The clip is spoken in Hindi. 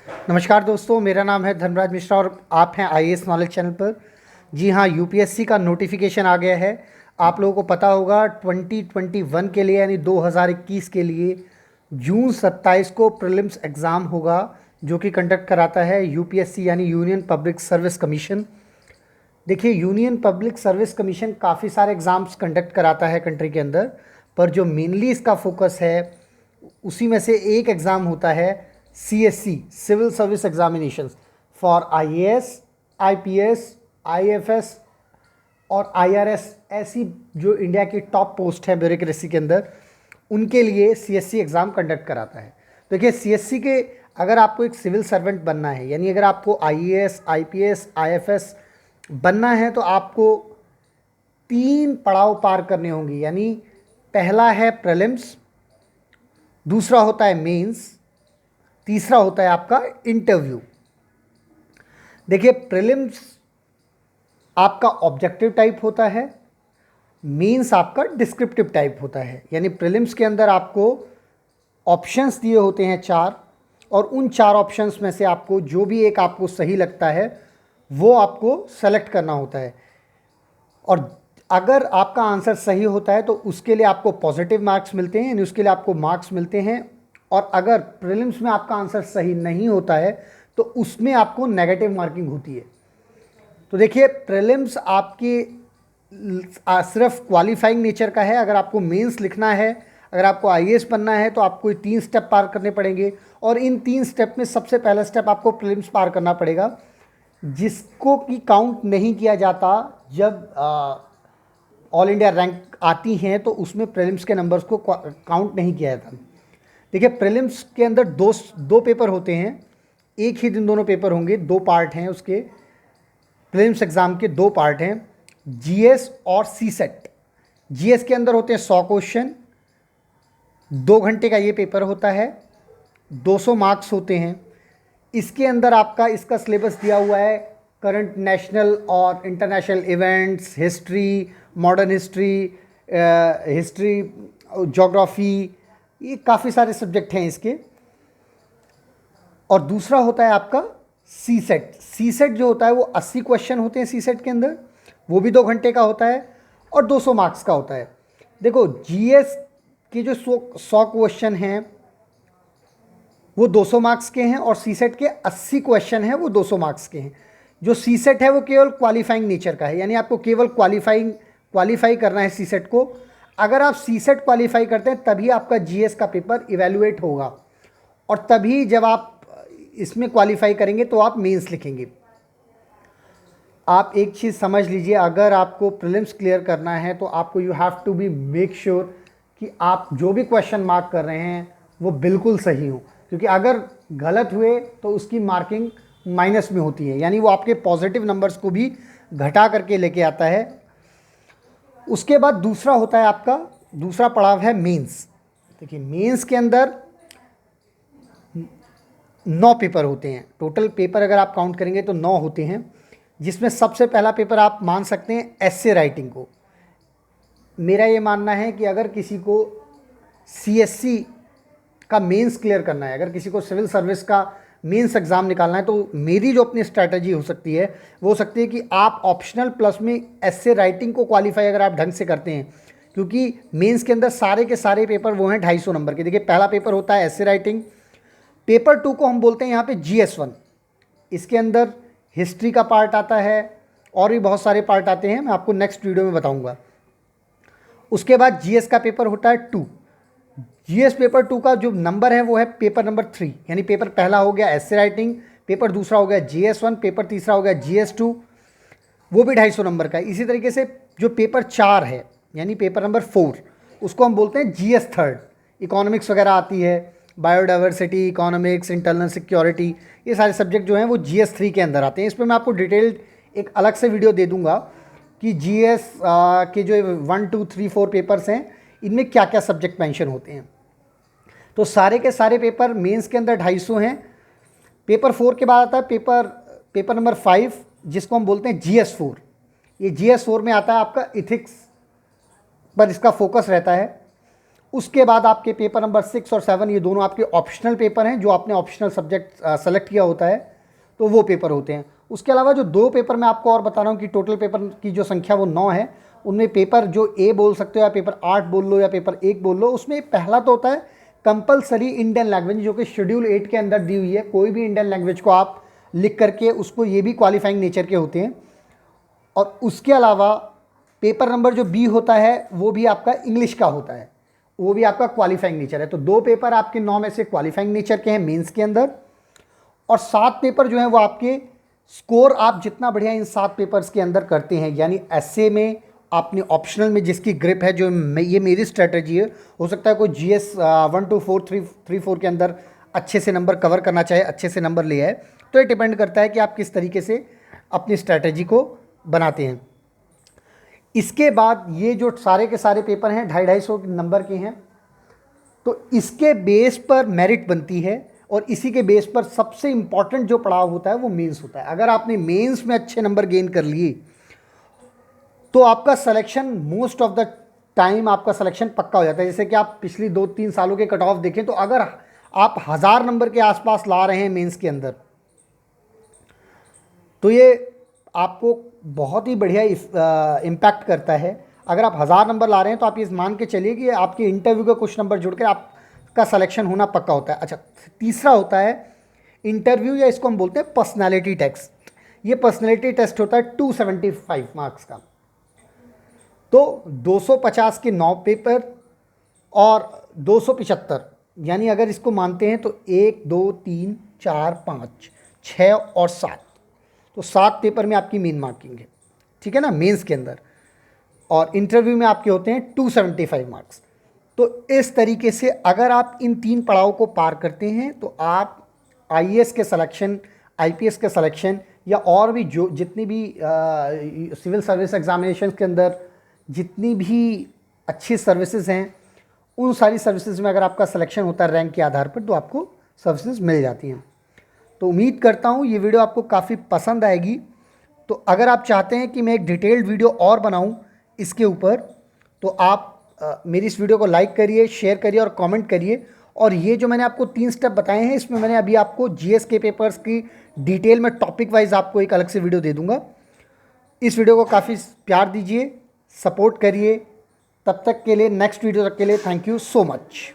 नमस्कार दोस्तों, मेरा नाम है धर्मराज मिश्रा और आप हैं आईएएस नॉलेज चैनल पर। जी हाँ, यूपीएससी का नोटिफिकेशन आ गया है। आप लोगों को पता होगा 2021 के लिए यानी 2021 के लिए जून 27 को प्रीलिम्स एग्ज़ाम होगा, जो कि कंडक्ट कराता है यूपीएससी यानी यूनियन पब्लिक सर्विस कमीशन। देखिए, यूनियन पब्लिक सर्विस कमीशन काफ़ी सारे एग्ज़ाम्स कंडक्ट कराता है कंट्री के अंदर, पर जो मेनली इसका फोकस है उसी में से एक एग्ज़ाम होता है CSC, civil service examinations for IAS, IPS, IFS और आईआरएस। ऐसी जो इंडिया की टॉप पोस्ट है ब्यूरोक्रेसी के अंदर, उनके लिए सीएससी एग्ज़ाम कंडक्ट कराता है। देखिए, सीएससी के अगर आपको एक सिविल सर्वेंट बनना है, यानी अगर आपको आईएएस, आईपीएस, आईएफएस बनना है, तो आपको 3 पड़ाव पार करने होंगे। यानी पहला है प्रीलिम्स, दूसरा होता है मेंस, तीसरा होता है आपका इंटरव्यू। देखिए, प्रीलिम्स आपका ऑब्जेक्टिव टाइप होता है, मेंस आपका डिस्क्रिप्टिव टाइप होता है। यानी प्रीलिम्स के अंदर आपको ऑप्शंस दिए होते हैं 4, और उन 4 ऑप्शंस में से आपको जो भी एक आपको सही लगता है वो आपको सेलेक्ट करना होता है। और अगर आपका आंसर सही होता है तो उसके लिए आपको पॉजिटिव मार्क्स मिलते हैं, यानी उसके लिए आपको मार्क्स मिलते हैं। और अगर प्रीलिम्स में आपका आंसर सही नहीं होता है तो उसमें आपको नेगेटिव मार्किंग होती है। तो देखिए, प्रीलिम्स आपकी सिर्फ क्वालिफाइंग नेचर का है। अगर आपको मेंस लिखना है, अगर आपको आईएएस बनना है, तो आपको 3 स्टेप पार करने पड़ेंगे, और इन 3 स्टेप में सबसे पहला स्टेप आपको प्रीलिम्स पार करना पड़ेगा, जिसको कि काउंट नहीं किया जाता। जब ऑल इंडिया रैंक आती हैं तो उसमें प्रीलिम्स के नंबर्स को काउंट नहीं किया जाता। देखिए, प्रीलिम्स के अंदर दो पेपर होते हैं, एक ही दिन दोनों पेपर होंगे। 2 पार्ट हैं उसके, प्रीलिम्स एग्ज़ाम के 2 पार्ट हैं, जीएस और सीसेट। जीएस के अंदर होते हैं 100 क्वेश्चन, 2 घंटे का ये पेपर होता है, 200 मार्क्स होते हैं। इसके अंदर आपका इसका सिलेबस दिया हुआ है करंट नेशनल और international events, history, modern history, history, geography, ये काफ़ी सारे सब्जेक्ट हैं इसके। और दूसरा होता है आपका सीसेट। सीसेट जो होता है वो 80 क्वेश्चन होते हैं सीसेट के अंदर, वो भी 2 घंटे का होता है और 200 मार्क्स का होता है। देखो, जीएस के जो 100 क्वेश्चन हैं वो 200 मार्क्स के हैं, और सीसेट के 80 क्वेश्चन हैं वो 200 मार्क्स के हैं। जो सीसेट है वो केवल क्वालिफाइंग नेचर का है, यानी आपको केवल क्वालिफाई करना है सीसेट को। अगर आप सीसेट क्वालिफाई करते हैं तभी आपका जीएस का पेपर इवैल्यूएट होगा, और तभी जब आप इसमें क्वालिफाई करेंगे तो आप मेंस लिखेंगे। आप एक चीज़ समझ लीजिए, अगर आपको प्रीलिम्स क्लियर करना है तो आपको you have to be make sure कि आप जो भी क्वेश्चन मार्क कर रहे हैं वो बिल्कुल सही हो, क्योंकि अगर गलत हुए तो उसकी मार्किंग माइनस में होती है, यानी वो आपके पॉजिटिव नंबर्स को भी घटा करके लेके आता है। उसके बाद दूसरा होता है आपका, दूसरा पड़ाव है मेंस। देखिए, मेंस के अंदर 9 पेपर होते हैं। टोटल पेपर अगर आप काउंट करेंगे तो 9 होते हैं, जिसमें सबसे पहला पेपर आप मान सकते हैं एस्से राइटिंग को। मेरा ये मानना है कि अगर किसी को सीएससी का मेंस क्लियर करना है, अगर किसी को सिविल सर्विस का मेंस एग्ज़ाम निकालना है, तो मेरी जो अपनी स्ट्रैटेजी हो सकती है वो हो सकती है कि आप ऑप्शनल प्लस में एस्से राइटिंग को क्वालिफाई अगर आप ढंग से करते हैं, क्योंकि मेंस के अंदर सारे के सारे पेपर वो हैं 250 नंबर के। देखिए, पहला पेपर होता है एस्से राइटिंग, पेपर 2 को हम बोलते हैं यहाँ पे GS1। इसके अंदर हिस्ट्री का पार्ट आता है और भी बहुत सारे पार्ट आते हैं, मैं आपको नेक्स्ट वीडियो में बताऊँगा। उसके बाद जीएस का पेपर होता है 2। जीएस पेपर 2 का जो नंबर है वो है पेपर नंबर 3, यानी पेपर पहला हो गया एस्से राइटिंग, पेपर दूसरा हो गया GS1, पेपर तीसरा हो गया GS2, वो भी 250 नंबर का है। इसी तरीके से जो पेपर 4 है, यानी पेपर नंबर 4, उसको हम बोलते हैं GS3। इकोनॉमिक्स वगैरह आती है, बायोडाइवर्सिटी, इकोनॉमिक्स, इंटरनल सिक्योरिटी, ये सारे सब्जेक्ट जो हैं वो GS3 के अंदर आते हैं। इस पर मैं आपको डिटेल्ड एक अलग से वीडियो दे दूंगा कि जीएस के जो 1, 2, 3, 4 पेपर्स हैं, इनमें क्या क्या सब्जेक्ट मेंशन होते हैं। तो सारे के सारे पेपर मेंस के अंदर 250 हैं। पेपर 4 के बाद आता है पेपर नंबर 5, जिसको हम बोलते हैं GS4। ये GS4 में आता है आपका इथिक्स पर इसका फोकस रहता है। उसके बाद आपके पेपर नंबर 6 और 7 ये दोनों आपके ऑप्शनल पेपर हैं, जो आपने ऑप्शनल सब्जेक्ट सेलेक्ट किया होता है, तो वो पेपर होते हैं। उसके अलावा जो 2 पेपर मैं आपको और बता रहा हूँ कि टोटल पेपर की जो संख्या वो 9 है, उनमें पेपर जो ए बोल सकते हो या पेपर 8 बोल लो या पेपर 1 बोल लो, उसमें पहला तो होता है कंपलसरी इंडियन लैंग्वेज, जो कि शेड्यूल 8 के अंदर दी हुई है। कोई भी इंडियन लैंग्वेज को आप लिख करके उसको, ये भी क्वालिफाइंग नेचर के होते हैं। और उसके अलावा पेपर नंबर जो बी होता है वो भी आपका इंग्लिश का होता है, वो भी आपका क्वालिफाइंग नेचर है। तो 2 पेपर आपके 9 में से क्वालिफाइंग नेचर के हैं मेंस के अंदर, और 7 पेपर जो हैं वो आपके स्कोर आप जितना बढ़िया इन 7 पेपर्स के अंदर करते हैं, यानी एसए में आपने ऑप्शनल में जिसकी ग्रिप है, जो ये मेरी स्ट्रेटजी है, हो सकता है कोई जीएस 1 2 4 3 4 के अंदर अच्छे से नंबर कवर करना चाहे, अच्छे से नंबर ले आए, तो ये डिपेंड करता है कि आप किस तरीके से अपनी स्ट्रेटजी को बनाते हैं। इसके बाद ये जो सारे के सारे पेपर हैं 250-250 नंबर के हैं, तो इसके बेस पर मेरिट बनती है, और इसी के बेस पर सबसे इम्पॉर्टेंट जो पड़ाव होता है वो मेंस होता है। अगर आपने मेंस में अच्छे नंबर गेन कर लिए तो आपका selection most of the time आपका सिलेक्शन पक्का हो जाता है। जैसे कि आप पिछली 2-3 सालों के कट ऑफ देखें, तो अगर आप 1000 नंबर के आसपास ला रहे हैं मेंस के अंदर, तो ये आपको बहुत ही बढ़िया इम्पैक्ट करता है। अगर आप 1000 नंबर ला रहे हैं तो आप ये मान के चलिए कि आपके इंटरव्यू के कुछ नंबर जुड़ कर आपका सिलेक्शन होना पक्का होता है। अच्छा, तीसरा होता है इंटरव्यू, या इसको हम बोलते हैं पर्सनैलिटी टेस्ट। ये पर्सनैलिटी टेस्ट होता है 275 मार्क्स का। तो 250 के 9 पेपर और 275, यानी अगर इसको मानते हैं तो 1 2 3 4 5 6 और 7, तो 7 पेपर में आपकी मेन मार्किंग है, ठीक है ना, मेंस के अंदर। और इंटरव्यू में आपके होते हैं 275 मार्क्स। तो इस तरीके से अगर आप इन 3 पड़ाव को पार करते हैं तो आप आईएएस के सिलेक्शन, आईपीएस के सिलेक्शन, या और भी जो जितनी भी सिविल सर्विस एग्जामिनेशन के अंदर जितनी भी अच्छी सर्विसेज हैं, उन सारी सर्विसेज में अगर आपका सिलेक्शन होता है रैंक के आधार पर, तो आपको सर्विसेज मिल जाती हैं। तो उम्मीद करता हूँ ये वीडियो आपको काफ़ी पसंद आएगी। तो अगर आप चाहते हैं कि मैं एक डिटेल्ड वीडियो और बनाऊँ इसके ऊपर, तो आप मेरी इस वीडियो को लाइक करिए, शेयर करिए और कमेंट करिए। और ये जो मैंने आपको 3 स्टेप बताए हैं, इसमें मैंने अभी आपको जीएस के पेपर्स की डिटेल में टॉपिक वाइज आपको एक अलग से वीडियो दे दूँगा। इस वीडियो को काफ़ी प्यार दीजिए, सपोर्ट करिए। तब तक के लिए, नेक्स्ट वीडियो तक के लिए, थैंक यू सो मच।